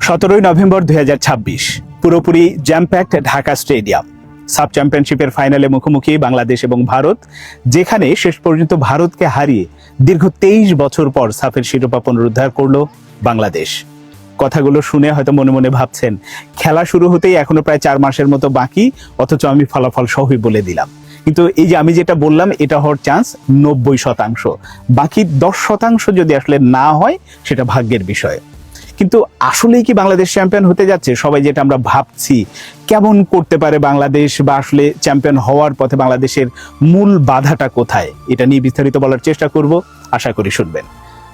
17 November 2026 পুরোপুরি jam packed Dhaka stadium. Sub চ্যাম্পিয়নশিপের ফাইনালে মুখোমুখি বাংলাদেশ এবং ভারত, যেখানে শেষ পর্যন্ত ভারতকে হারিয়ে দীর্ঘ 23 বছর পর সাফের শিরোপা পুনরুদ্ধার করলো বাংলাদেশ। কথাগুলো শুনে হয়তো মনে মনে ভাবছেন, খেলা শুরু হতেই এখনো প্রায় 4 মাসের মতো বাকি, অথচ আমি ফলাফল সহই বলে দিলাম। কিন্তু এই যে আমি যেটা বললাম, এটা হওয়ার চান্স 90%। বাকি 10% যদি আসলে না হয়, সেটা ভাগ্যের বিষয়। কিন্তু আসলেই কি বাংলাদেশ চ্যাম্পিয়ন হতে যাচ্ছে? সবাই যেটা আমরা ভাবছি, কেমন করতে পারে বাংলাদেশ, বা আসলে চ্যাম্পিয়ন হওয়ার পথে বাংলাদেশের মূল বাধাটা কোথায়, এটা নিয়ে বিস্তারিত বলার চেষ্টা করব, আশা করি শুনবেন।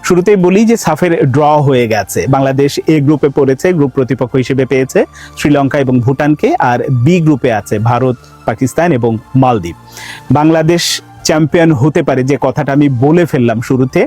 শুরুতেই বলি যে সাফের ড্র হয়ে গেছে। বাংলাদেশ এ গ্রুপে পড়েছে, গ্রুপ প্রতিপক্ষ হিসেবে পেয়েছে শ্রীলঙ্কা এবং ভুটানকে, আর বি গ্রুপে আছে ভারত, পাকিস্তান এবং মালদ্বীপ। বাংলাদেশ চ্যাম্পিয়ন হতে পারে যে কথাটা আমি বলে ফেললাম শুরুতে,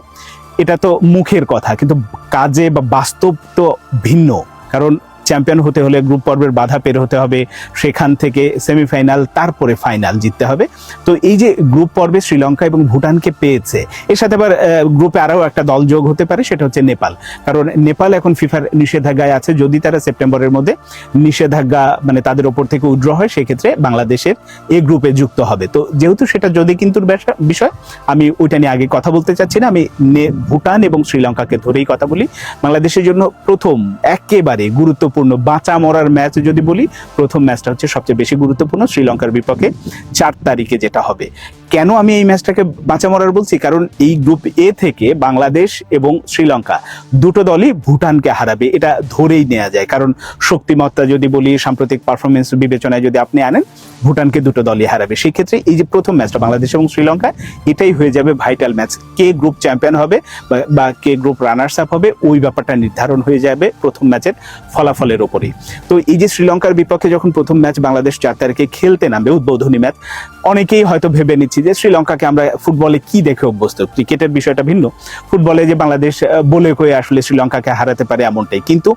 এটা তো মুখের কথা, কিন্তু কাজে বা বাস্তব তো ভিন্ন। কারণ চ্যাম্পিয়ন হতে হলে গ্রুপ পর্বের বাধা পের হতে হবে, সেখান থেকে সেমিফাইনাল, তারপরে ফাইনাল জিততে হবে। তো এই যে গ্রুপ পর্বে শ্রীলঙ্কা এবং ভুটানকে পেয়েছে, এর সাথে আবার গ্রুপে আরও একটা দল যোগ হতে পারে, সেটা হচ্ছে নেপাল। কারণ নেপাল এখন ফিফার নিষেধাজ্ঞায় আছে। যদি তারা সেপ্টেম্বরের মধ্যে নিষেধাজ্ঞা মানে তাদের ওপর থেকে উইথড্র হয়, সেক্ষেত্রে বাংলাদেশের এই গ্রুপে যুক্ত হবে। তো যেহেতু সেটা যদি কিন্তু বিষয়, আমি ওইটা নিয়ে আগে কথা বলতে চাচ্ছি না। আমি ভুটান এবং শ্রীলঙ্কাকে ধরেই কথা বলি। বাংলাদেশের জন্য প্রথম একেবারে গুরুত্বপূর্ণ বাঁচা মরার ম্যাচ যদি বলি, প্রথম ম্যাচটা হচ্ছে সবচেয়ে বেশি গুরুত্বপূর্ণ, শ্রীলঙ্কার বিপক্ষে 4 তারিখে যেটা হবে। কেন আমি এই ম্যাচটাকে বাঁচা মরার বলছি? কারণ এই গ্রুপ এ থেকে বাংলাদেশ এবং শ্রীলঙ্কা দুটো দলই ভুটানকে হারাবে, এটা ধরেই নেওয়া যায়। কারণ শক্তিমত্তা যদি বলি, সাম্প্রতিক পারফরমেন্স বিবেচনায় যদি আপনি আনেন, ভুটানকে দুটো দলই হারাবে। সেই ক্ষেত্রে এই যে প্রথম ম্যাচটা বাংলাদেশ এবং শ্রীলঙ্কা, এটাই হয়ে যাবে ভাইটাল ম্যাচ। কে গ্রুপ চ্যাম্পিয়ন হবে বা কে গ্রুপ রানার্স আপ হবে, ওই ব্যাপারটা নির্ধারণ হয়ে যাবে প্রথম ম্যাচের ফলাফলের ওপরেই। তো এই যে শ্রীলঙ্কার বিপক্ষে যখন প্রথম ম্যাচ বাংলাদেশ 4 তারিখে খেলতে নামবে, উদ্বোধনী ম্যাচ, অনেকেই হয়তো ভেবে নিচ্ছি যে শ্রীলঙ্কাকে আমরা ফুটবলে কি দেখে অভ্যস্ত, ক্রিকেটের বিষয়টা ভিন্ন। ফুটবলে যে বাংলাদেশ বলে কয়ে আসলে শ্রীলঙ্কাকে হারাতে পারে, এমনটাই। কিন্তু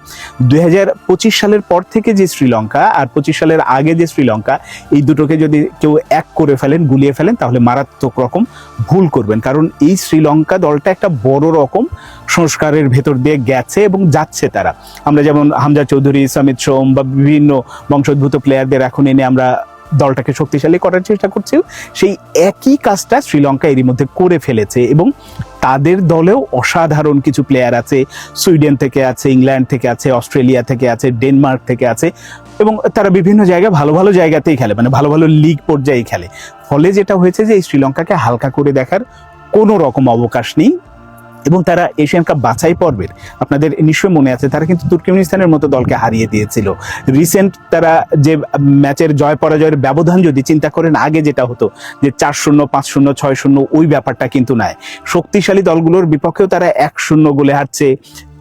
2025 সালের পর থেকে যে শ্রীলঙ্কা আর 25 সালের আগে যে শ্রীলঙ্কা, এই দুটোকে যদি কেউ এক করে ফেলেন, গুলিয়ে ফেলেন, তাহলে মারাত্মক রকম ভুল করবেন। কারণ এই শ্রীলঙ্কা দলটা একটা বড় রকম সংস্কারের ভেতর দিয়ে গেছে এবং যাচ্ছে তারা। আমরা যেমন হামজা চৌধুরী, সমিত সোম বা বিভিন্ন বংশোদ্ভূত প্লেয়ারদের এখন এনে আমরা দলটাকে শক্তিশালী করার চেষ্টা করছি, সেই একই কাজটা শ্রীলঙ্কা এরই মধ্যে করে ফেলেছে। এবং তাদের দলেও অসাধারণ কিছু প্লেয়ার আছে, সুইডেন থেকে আছে, ইংল্যান্ড থেকে আছে, অস্ট্রেলিয়া থেকে আছে, ডেনমার্ক থেকে আছে, এবং তারা বিভিন্ন জায়গায় ভালো ভালো জায়গাতেই খেলে, মানে ভালো ভালো লিগ পর্যায়ে খেলে। ফলে যেটা হয়েছে যে এই শ্রীলঙ্কাকে হালকা করে দেখার কোনো রকম অবকাশ নেই। এবং তারা এশিয়ান কাপ বাছাই পর্বের, আপনাদের নিশ্চয়ই মনে আছে, তারা কিন্তু তুর্কমেনিস্তানের মতো দলকে হারিয়ে দিয়েছিল। রিসেন্ট তারা যে ম্যাচের জয় পরাজয়ের ব্যবধান যদি চিন্তা করেন, আগে যেটা হতো যে 4-0, 5-0, 6-0, ওই ব্যাপারটা কিন্তু নাই। শক্তিশালী দলগুলোর বিপক্ষেও তারা 1-0 গোলে হারছে,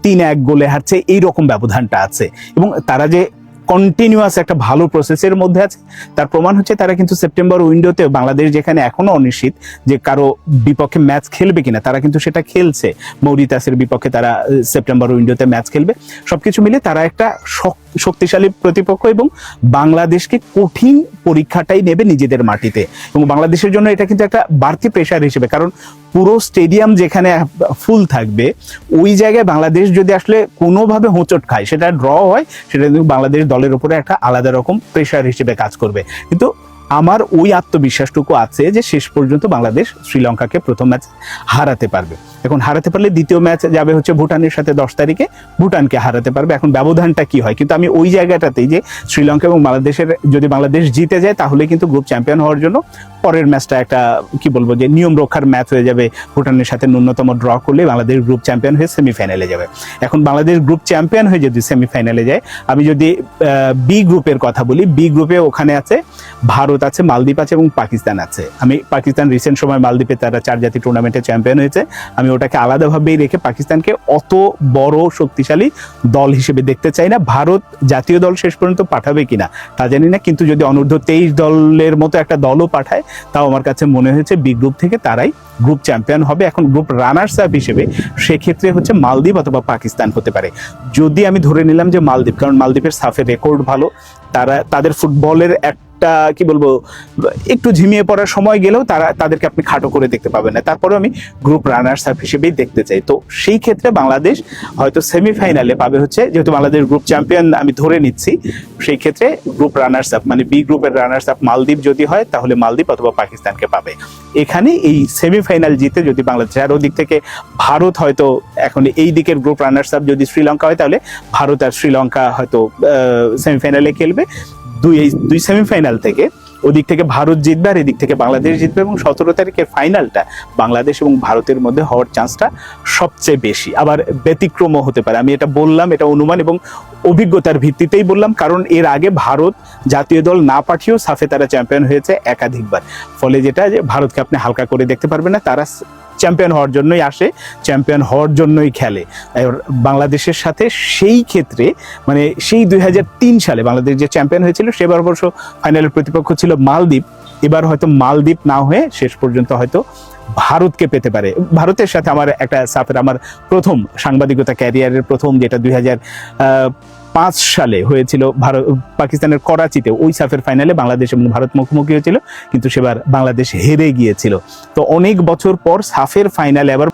3-1 গোলে হারছে, এইরকম ব্যবধানটা আছে। এবং তারা যে কন্টিনিউয়াস একটা ভালো প্রসেসের মধ্যে আছে, তার প্রমাণ হচ্ছে তারা কিন্তু সেপ্টেম্বর উইন্ডোতে, বাংলাদেশ যেখানে এখনো অনিশ্চিত যে কারো বিপক্ষে ম্যাচ খেলবে কিনা, তারা কিন্তু সেটা খেলছে। মৌরিতাসের বিপক্ষে তারা সেপ্টেম্বর উইন্ডোতে ম্যাচ খেলবে। সবকিছু মিলে তারা একটা শক্তিশালী প্রতিপক্ষ, এবং বাংলাদেশকে কঠিন পরীক্ষাটাই নেবে নিজেদের মাটিতে। এবং বাংলাদেশের জন্য এটা কিন্তু একটা বাড়তি প্রেশার হিসেবে, কারণ পুরো স্টেডিয়াম যেখানে ফুল থাকবে, ওই জায়গায় বাংলাদেশ যদি আসলে কোনোভাবে হোঁচট খায়, সেটা ড্র হয়, সেটা কিন্তু বাংলাদেশ দলের উপরে একটা আলাদা রকম প্রেশার হিসেবে কাজ করবে। কিন্তু আমার ওই আত্মবিশ্বাসটুকু আছে যে শেষ পর্যন্ত বাংলাদেশ শ্রীলঙ্কাকে প্রথম ম্যাচ হারাতে পারবে। এখন হারাতে পারলে দ্বিতীয় ম্যাচ যাবে হচ্ছে ভুটানের সাথে 10 তারিখে, ভুটানকে হারাতে পারবে। এখন ব্যবধানটা কি হয়, কিন্তু আমি ওই জায়গাটাতেই যে শ্রীলঙ্কা এবং বাংলাদেশের, যদি বাংলাদেশ জিতে যায়, তাহলে কিন্তু গ্রুপ চ্যাম্পিয়ন হওয়ার জন্য পরের ম্যাচটা একটা কি বলবো যে নিয়ম রক্ষার ম্যাচ হয়ে যাবে। ভুটানের সাথে ন্যূনতম ড্র করলে বাংলাদেশ গ্রুপ চ্যাম্পিয়ন হয়ে সেমিফাইনালে যাবে। এখন বাংলাদেশ গ্রুপ চ্যাম্পিয়ন হয়ে যদি সেমিফাইনালে যায়, আমি যদি বি গ্রুপের কথা বলি, বি গ্রুপে ওখানে আছে ভারত আছে, মালদ্বীপ আছে এবং পাকিস্তান আছে। আমি পাকিস্তান রিসেন্ট সময় মালদ্বীপে তারা 4 জাতি টুর্নামেন্টে চ্যাম্পিয়ন হয়েছে, আমি ওটাকে আলাদাভাবেই রেখে পাকিস্তানকে অত বড় শক্তিশালী দল হিসেবে দেখতে চাই না। ভারত জাতীয় দল শেষ পর্যন্ত পাঠাবে কিনা তা জানি না, কিন্তু যদি অনূর্ধ্ব 23 দলের মতো একটা দলও পাঠায়, তাও আমার কাছে মনে হয়েছে বি গ্রুপ থেকে তারাই গ্রুপ চ্যাম্পিয়ন হবে। এখন গ্রুপ রানার্স আপ হিসেবে সেক্ষেত্রে হচ্ছে মালদ্বীপ অথবা পাকিস্তান হতে পারে। যদি আমি ধরে নিলাম যে মালদ্বীপ, কারণ মালদ্বীপের সাফের রেকর্ড ভালো, তাদের ফুটবলের একটা কি বলবো একটু ঝিমিয়ে পড়ার সময় গেলেও তাদেরকে আপনি খাটো করে দেখতে পাবেন না। তারপরে আমি গ্রুপ রানার্স আপ হিসেবেই দেখতে চাই। তো সেই ক্ষেত্রে বাংলাদেশ হয়তো সেমিফাইনালে পাবে হচ্ছে, যেহেতু বাংলাদেশ গ্রুপ চ্যাম্পিয়ন আমি ধরে নিচ্ছি, সেই ক্ষেত্রে গ্রুপ রানার্স আপ মানে বি গ্রুপের রানার্স আপ মালদ্বীপ যদি হয় তাহলে মালদ্বীপ অথবা পাকিস্তানকে পাবে। এখানে এই সেমিফাইনাল জিতে যদি বাংলাদেশ, আর ওদিক থেকে ভারত হয়তো এখন এই দিকের গ্রুপ রানার্স আপ যদি শ্রীলঙ্কা হয় তাহলে ভারত আর শ্রীলঙ্কা হয়তো সেমিফাইনালে খেলবে। দুই সেমিফাইনাল থেকে ওদিক থেকে ভারত জিতবে আর এদিক থেকে বাংলাদেশ জিতবে, এবং 17 তারিখের ফাইনালটা বাংলাদেশ এবং ভারতের মধ্যে হওয়ার চান্সটা সবচেয়ে বেশি। আবার ব্যতিক্রমও হতে পারে, আমি এটা বললাম, এটা অনুমান এবং অভিজ্ঞতার ভিত্তিতেই বললাম, কারণ এর আগে ভারত জাতীয় দল না পাঠিয়েও সাফে তারা চ্যাম্পিয়ন হয়েছে একাধিকবার। ফলে যেটা যে ভারতকে আপনি হালকা করে দেখতে পারবেন না, তারা চ্যাম্পিয়ন হওয়ার জন্যই আসে, চ্যাম্পিয়ন হওয়ার জন্যই খেলে। বাংলাদেশের সাথে সেই ক্ষেত্রে মানে সেই 2003 সালে বাংলাদেশ যে চ্যাম্পিয়ন হয়েছিল সেবার অবশ্য ফাইনালের প্রতিপক্ষ ছিল মালদ্বীপ। এবার হয়তো মালদ্বীপ না হয়ে শেষ পর্যন্ত হয়তো ভারতকে পেতে পারে। ভারতের সাথে আমার একটা সাফের, আমার প্রথম সাংবাদিকতা ক্যারিয়ারের প্রথম, যেটা 2005 সালে হয়েছিল ভারত পাকিস্তানের করাচিতে, ওই সাফের ফাইনালে বাংলাদেশ এবং ভারত মুখোমুখি হয়েছিল, কিন্তু সেবার বাংলাদেশ হেরে গিয়েছিল। তো অনেক বছর পর সাফের ফাইনালে আবার